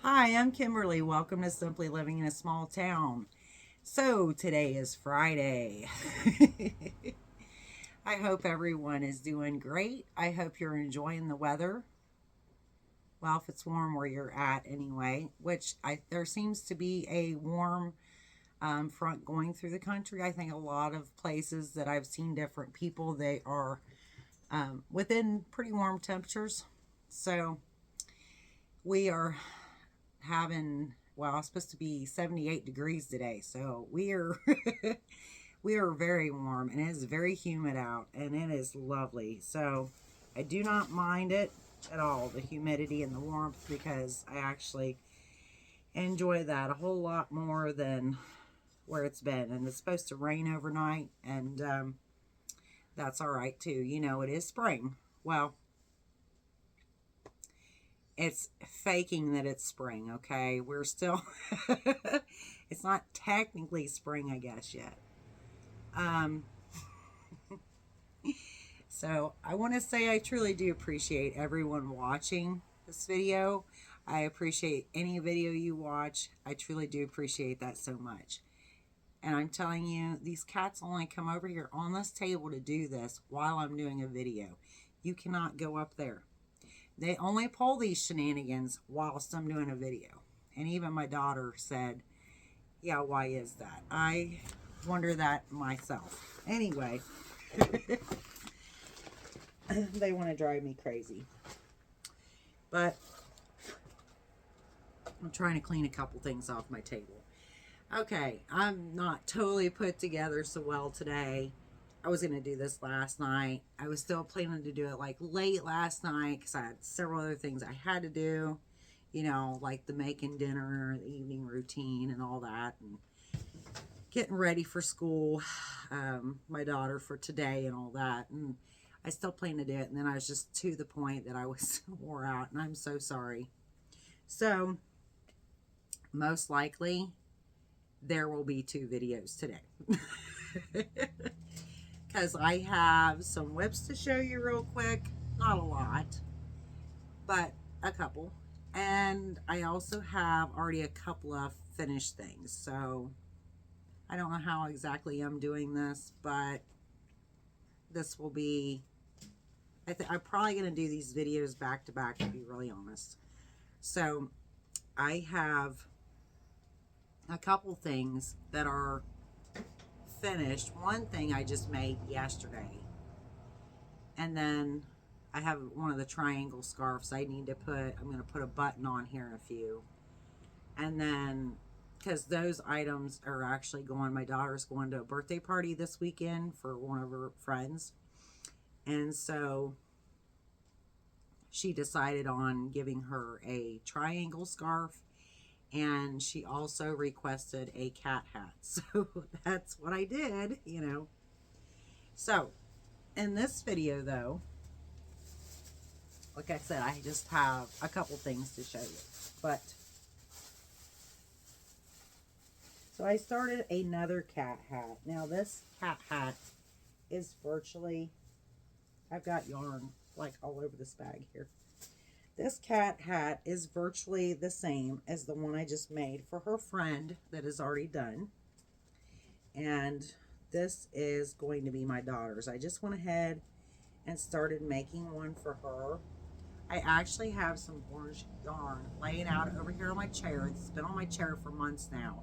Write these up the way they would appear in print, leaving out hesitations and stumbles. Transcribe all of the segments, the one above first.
Hi, I'm Kimberly. Welcome to Simply Living in a Small Town. So, today is Friday. I hope everyone is doing great. I hope you're enjoying the weather. Well, if it's warm where you're at anyway, there seems to be a warm front going through the country. I think a lot of places that I've seen different people, they are within pretty warm temperatures. So, we are having, well, it's supposed to be 78 degrees today, so we are we are very warm, and it is very humid out, and it is lovely. So I do not mind it at all, the humidity and the warmth, because I actually enjoy that a whole lot more than where it's been. And it's supposed to rain overnight, and that's all right too. You know, it is spring. Well, it's faking that it's spring, okay? We're still, it's not technically spring, I guess, yet. Um, so I want to say I truly do appreciate everyone watching this video. I appreciate any video you watch. I truly do appreciate that so much. And I'm telling you, these cats only come over here on this table to do this while I'm doing a video. You cannot go up there. They only pull these shenanigans whilst I'm doing a video. And even my daughter said, yeah, why is that? I wonder that myself. Anyway, they want to drive me crazy. But I'm trying to clean a couple things off my table. Okay, I'm not totally put together so well today. I was going to do this last night. I was still planning to do it like late last night because I had several other things I had to do, you know, like the making dinner, the evening routine and all that, and getting ready for school, my daughter for today and all that. And I still plan to do it. And then I was just to the point that I was wore out, and I'm so sorry. So most likely there will be 2 videos today. Because I have some WIPS to show you real quick. Not a lot, but a couple. And I also have already a couple of finished things. So I don't know how exactly I'm doing this, but this will be, I'm probably going to do these videos back to back, to be really honest. So I have a couple things that are finished. One thing I just made yesterday, and then I have one of the triangle scarves I need to put. I'm going to put a button on here in a few, and then because those items are actually going, my daughter's going to a birthday party this weekend for one of her friends, and so she decided on giving her a triangle scarf, and she also requested a cat hat. So that's what I did, you know. So in this video though, like I said, I just have a couple things to show you. But so I started another cat hat. Now this cat hat is virtually, I've got yarn like all over this bag here. This cat hat is virtually the same as the one I just made for her friend that is already done. And this is going to be my daughter's. I just went ahead and started making one for her. I actually have some orange yarn laying out over here on my chair. It's been on my chair for months now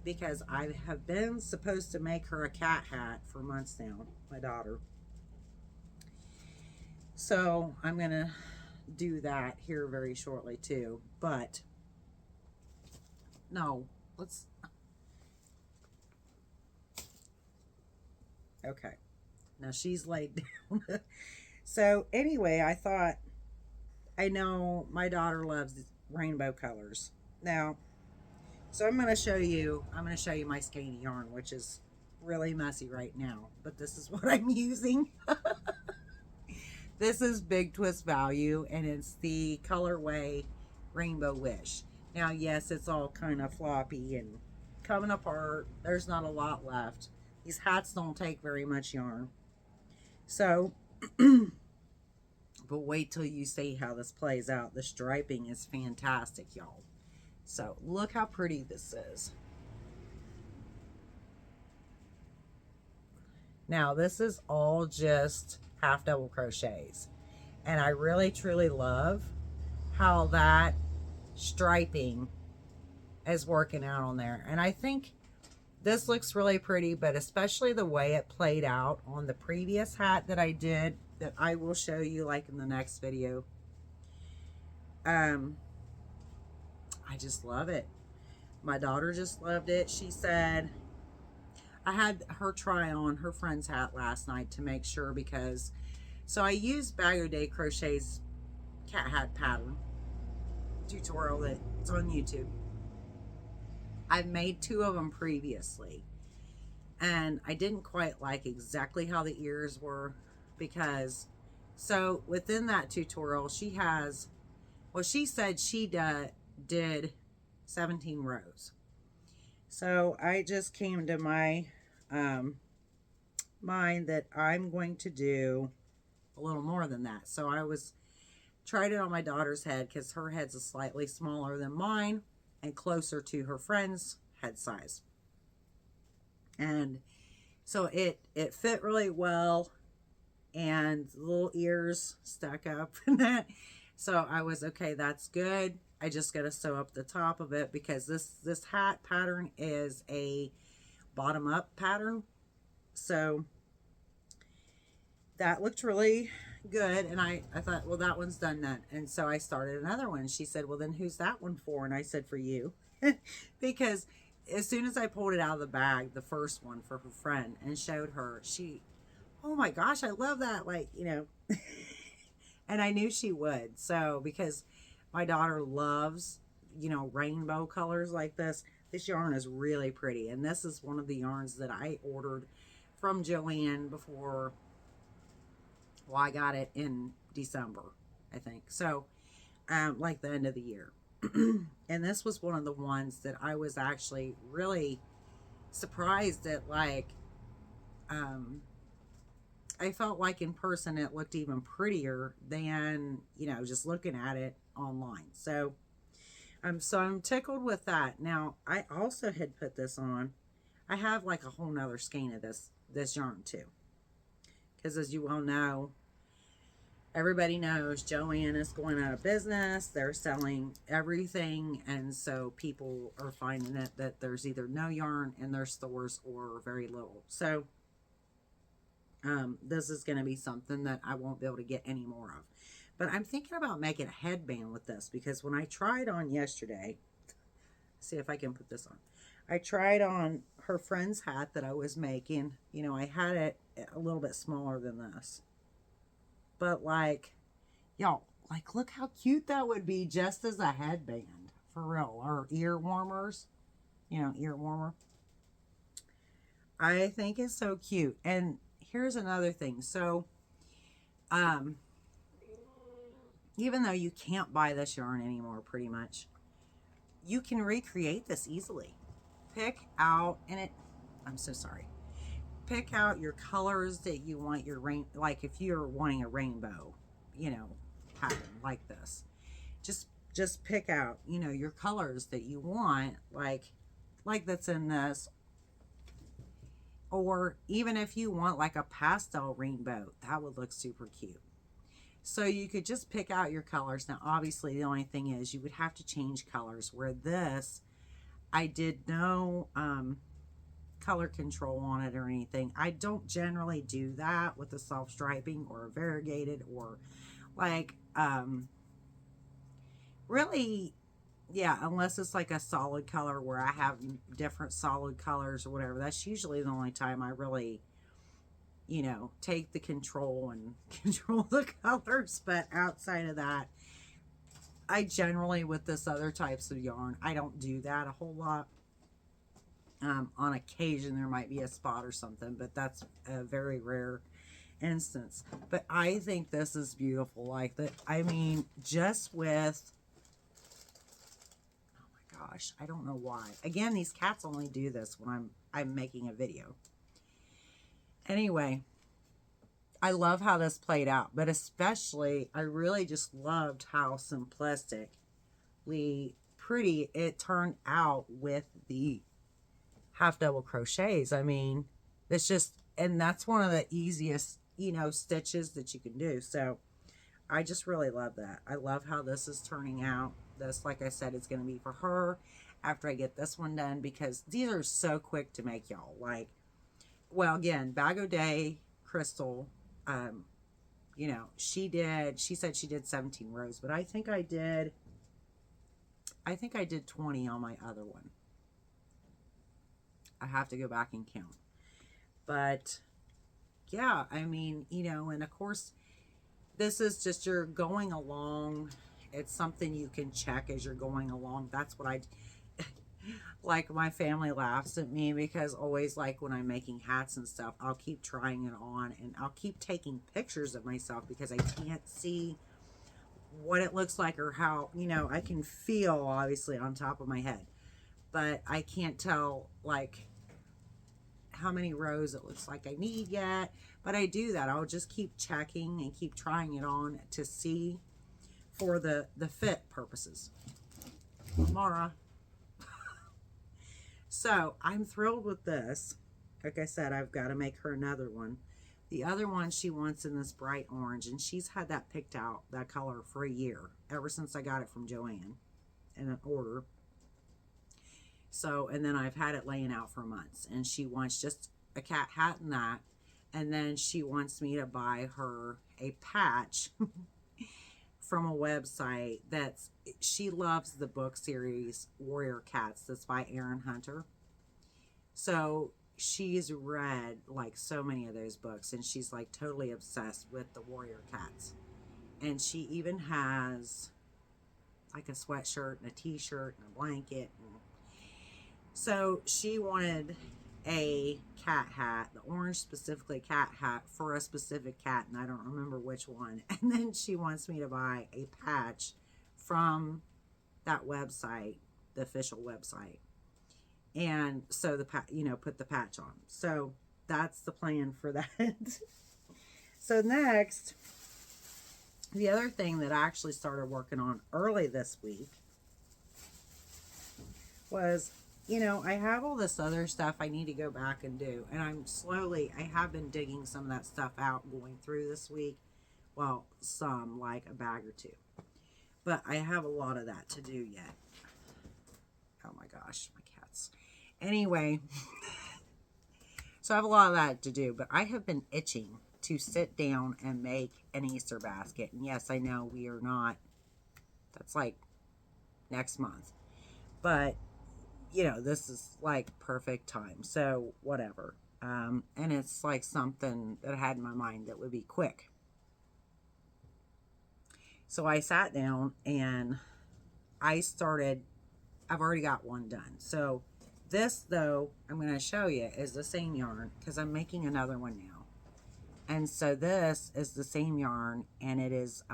because I have been supposed to make her a cat hat for months now, my daughter. So I'm going to do that here very shortly too. But no, let's, okay. Now she's laid down. So anyway, I thought, I know my daughter loves rainbow colors. Now, so I'm going to show you my skeiny yarn, which is really messy right now, but this is what I'm using. This is Big Twist Value, and it's the colorway Rainbow Wish. Now, yes, it's all kind of floppy and coming apart. There's not a lot left. These hats don't take very much yarn. So, but wait till you see how this plays out. The striping is fantastic, y'all. So look how pretty this is. Now this is all just half double crochets, and I really truly love how that striping is working out on there. And I think this looks really pretty, but especially the way it played out on the previous hat that I did, that I will show you like in the next video. I just love it. My daughter just loved it. She said, I had her try on her friend's hat last night to make sure, because so I used Bag O' Day Crochet's cat hat pattern tutorial that's on YouTube. I've made 2 of them previously, and I didn't quite like exactly how the ears were, because so within that tutorial she has, well, she said she did 17 rows. So I just came to my mind that I'm going to do a little more than that. So I tried it on my daughter's head, because her head's a slightly smaller than mine and closer to her friend's head size. And so it fit really well, and the little ears stuck up and that. So I was okay, that's good. I just got to sew up the top of it, because this hat pattern is a bottom up pattern. So that looked really good, and I thought, well, that one's done then. And so I started another one. She said, well, then who's that one for? And I said, for you. Because as soon as I pulled it out of the bag, the first one for her friend, and showed her, she, oh my gosh, I love that, like, you know. And I knew she would. So because my daughter loves, you know, rainbow colors like this. This yarn is really pretty, and this is one of the yarns that I ordered from Joann before, well, I got it in December, I think. So, like the end of the year. And this was one of the ones that I was actually really surprised at, like, I felt like in person it looked even prettier than, you know, just looking at it online. So I'm tickled with that. Now, I also had put this on. I have like a whole nother skein of this yarn too. Because as you well know, everybody knows Joann is going out of business. They're selling everything. And so people are finding it that there's either no yarn in their stores or very little. So this is going to be something that I won't be able to get any more of. But I'm thinking about making a headband with this, because when I tried on yesterday, see if I can put this on. I tried on her friend's hat that I was making. You know, I had it a little bit smaller than this. But like, y'all, like, look how cute that would be just as a headband. For real. Or ear warmers. You know, ear warmer. I think it's so cute. And here's another thing. So, even though you can't buy this yarn anymore, pretty much, you can recreate this easily. Pick out, I'm so sorry. Pick out your colors that you want your like if you're wanting a rainbow, you know, pattern like this. Just pick out, you know, your colors that you want, like that's in this. Or even if you want like a pastel rainbow, that would look super cute. So you could just pick out your colors. Now, obviously, the only thing is you would have to change colors. Where this, I did no color control on it or anything. I don't generally do that with a self-striping or a variegated or like, really, yeah, unless it's like a solid color where I have different solid colors or whatever. That's usually the only time I really, you know, take the control and control the colors. But outside of that, I generally, with this other types of yarn, I don't do that a whole lot. On occasion, there might be a spot or something, but that's a very rare instance. But I think this is beautiful. Like that, I mean, just with, oh my gosh, I don't know why. Again, these cats only do this when I'm making a video. Anyway, I love how this played out, but especially I really just loved how simplistically pretty it turned out with the half double crochets. I mean, it's just, and that's one of the easiest, you know, stitches that you can do. So I just really love that. I love how this is turning out. This, like I said, it's going to be for her after I get this one done, because these are so quick to make, y'all. Like, well, again, Bag O' Day, Crystal, you know, she said she did 17 rows, but I think I did 20 on my other one. I have to go back and count. But yeah, I mean, you know, and of course, this is just, you're going along. It's something you can check as you're going along. That's what I like. My family laughs at me because always, like, when I'm making hats and stuff, I'll keep trying it on and I'll keep taking pictures of myself because I can't see what it looks like or how, you know, I can feel obviously on top of my head, but I can't tell like how many rows it looks like I need yet. But I do that. I'll just keep checking and keep trying it on to see for the fit purposes. Mara. So I'm thrilled with this. Like I said, I've got to make her another one. The other one she wants in this bright orange, and she's had that picked out, that color, for a year, ever since I got it from Joann in an order. So, and then I've had it laying out for months, and she wants just a cat hat and that, and then she wants me to buy her a patch from a website that's, she loves the book series Warrior Cats that's by Erin Hunter. So she's read like so many of those books, and she's like totally obsessed with the Warrior Cats. And she even has like a sweatshirt and a t-shirt and a blanket. And so she wanted a cat hat, the orange specifically cat hat for a specific cat, and I don't remember which one. And then she wants me to buy a patch from that website, the official website. And so you know, put the patch on. So that's the plan for that. So next, the other thing that I actually started working on early this week was, you know, I have all this other stuff I need to go back and do. And I have been digging some of that stuff out going through this week. Well, some, like a bag or two. But I have a lot of that to do yet. Oh my gosh, my cats. Anyway, so I have a lot of that to do, but I have been itching to sit down and make an Easter basket. And yes, I know we are not, that's like next month. But, you know, this is like perfect time. So whatever. And it's like something that I had in my mind that would be quick. So I sat down and I've already got one done. So this, though, I'm going to show you is the same yarn because I'm making another one now. And so this is the same yarn, and it is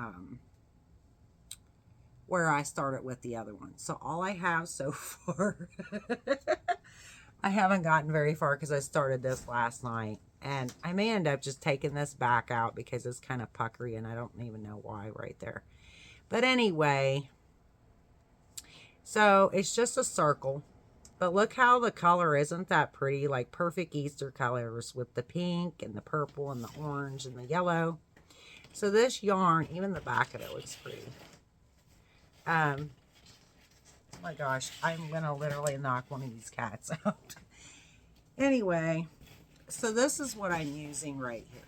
where I started with the other one. So all I have so far, I haven't gotten very far because I started this last night. And I may end up just taking this back out because it's kind of puckery and I don't even know why right there. But anyway, so it's just a circle. But look how the color, isn't that pretty? Like perfect Easter colors with the pink and the purple and the orange and the yellow. So this yarn, even the back of it looks pretty. Oh my gosh, I'm going to literally knock one of these cats out. Anyway, so this is what I'm using right here.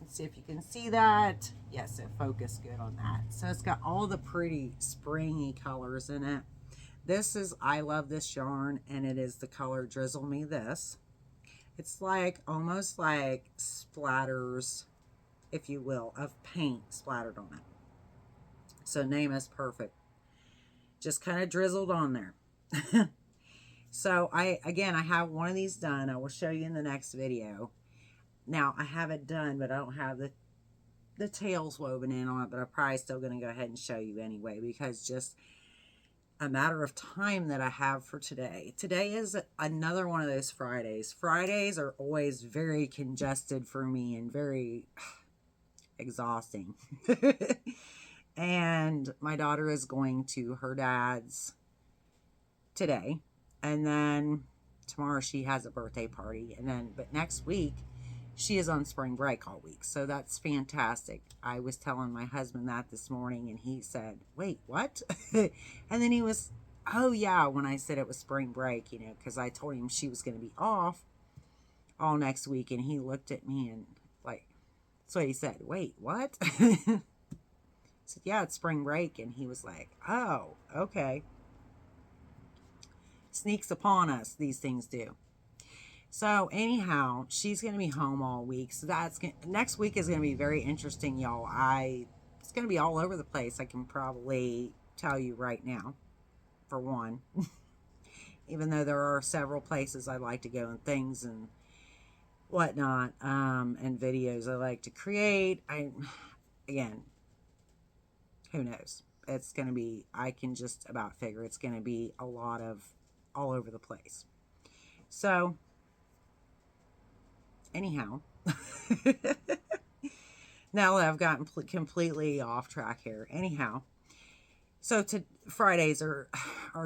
Let's see if you can see that. Yes, it focused good on that. So it's got all the pretty springy colors in it. This is, I love this yarn, and it is the color Drizzle Me This. It's like, almost like splatters, if you will, of paint splattered on it. So name is perfect. Just kind of drizzled on there. So I have one of these done. I will show you in the next video. Now I have it done, but I don't have the tails woven in on it, but I'm probably still going to go ahead and show you anyway, because just a matter of time that I have for today. Today is another one of those Fridays. Fridays are always very congested for me and very exhausting. And my daughter is going to her dad's today. And then tomorrow she has a birthday party. And then, but next week, she is on spring break all week. So that's fantastic. I was telling my husband that this morning and he said, wait, what? And then he was, oh yeah, when I said it was spring break, you know, because I told him she was going to be off all next week. And he looked at me and like, so he said, wait, what? I said, yeah, it's spring break. And he was like, oh, okay. Sneaks upon us, these things do. So anyhow, she's going to be home all week. So next week is going to be very interesting, y'all. It's going to be all over the place. I can probably tell you right now, for one. Even though there are several places I like to go and things and whatnot, and videos I like to create. Again, who knows? It's going to be, I can just about figure it's going to be a lot of all over the place. So anyhow, now that I've gotten completely off track here. Anyhow, so Fridays are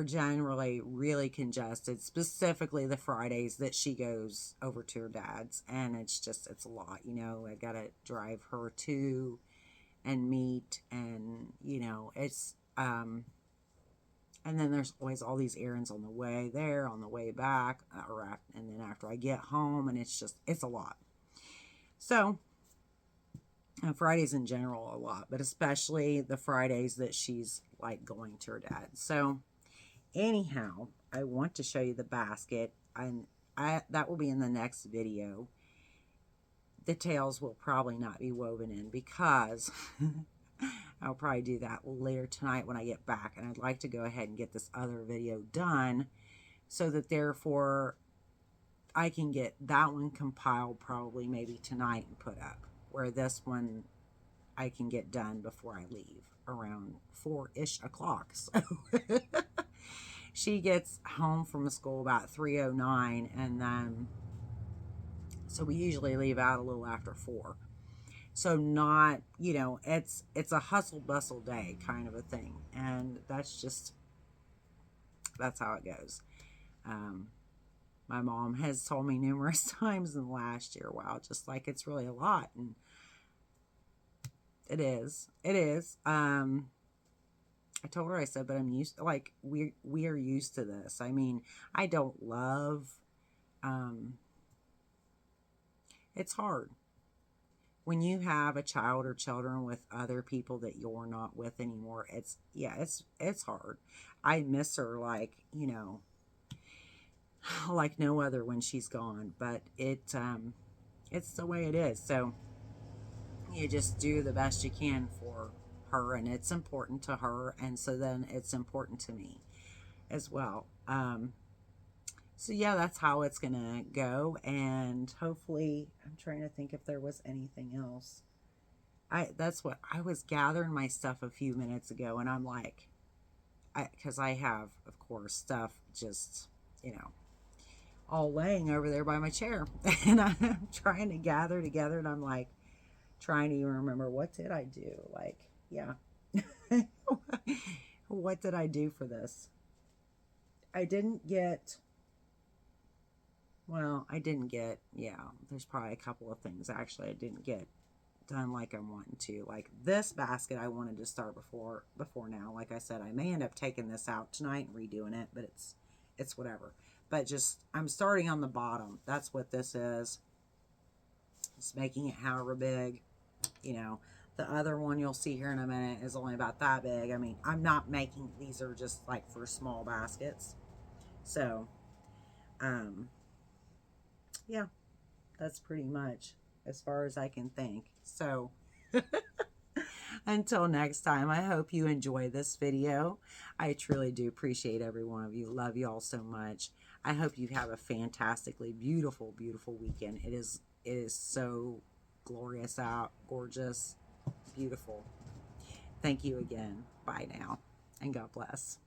generally really congested, specifically the Fridays that she goes over to her dad's, and it's a lot, you know. I gotta drive her to and meet, and you know, it's and then there's always all these errands on the way there, on the way back, and then after I get home, and it's a lot. So, Fridays in general a lot, but especially the Fridays that she's like going to her dad. So, anyhow, I want to show you the basket, and that will be in the next video. The tails will probably not be woven in because I'll probably do that later tonight when I get back. And I'd like to go ahead and get this other video done so that therefore I can get that one compiled probably maybe tonight and put up. Where this one I can get done before I leave around 4-ish o'clock. So she gets home from school about 3:09, and then so we usually leave out a little after 4. So not, you know, it's a hustle bustle day kind of a thing. And that's how it goes. My mom has told me numerous times in the last year, wow, just like it's really a lot. And it is. I told her, I said, but I'm used, like, we are used to this. I mean, I don't love, it's hard. When you have a child or children with other people that you're not with anymore, it's hard. I miss her like, you know, like no other when she's gone, but it's the way it is. So you just do the best you can for her, and it's important to her, and so then it's important to me as well. So yeah, that's how it's gonna go, and hopefully, I'm trying to think if there was anything else. That's what I was gathering my stuff a few minutes ago, and I'm like, because I have, of course, stuff just, you know, all laying over there by my chair, and I'm trying to gather together, and I'm like trying to even remember, what did I do? Like, yeah, what did I do for this? I didn't get, yeah, there's probably a couple of things actually I didn't get done like I'm wanting to. Like this basket I wanted to start before now. Like I said, I may end up taking this out tonight and redoing it, but it's whatever. But just, I'm starting on the bottom. That's what this is. Just making it however big, you know. The other one you'll see here in a minute is only about that big. I mean, I'm not making, these are just like for small baskets. So, yeah, that's pretty much as far as I can think. So, until next time, I hope you enjoy this video. I truly do appreciate every one of you. Love you all so much. I hope you have a fantastically beautiful, beautiful weekend. It is so glorious out, gorgeous, beautiful. Thank you again. Bye now, and God bless.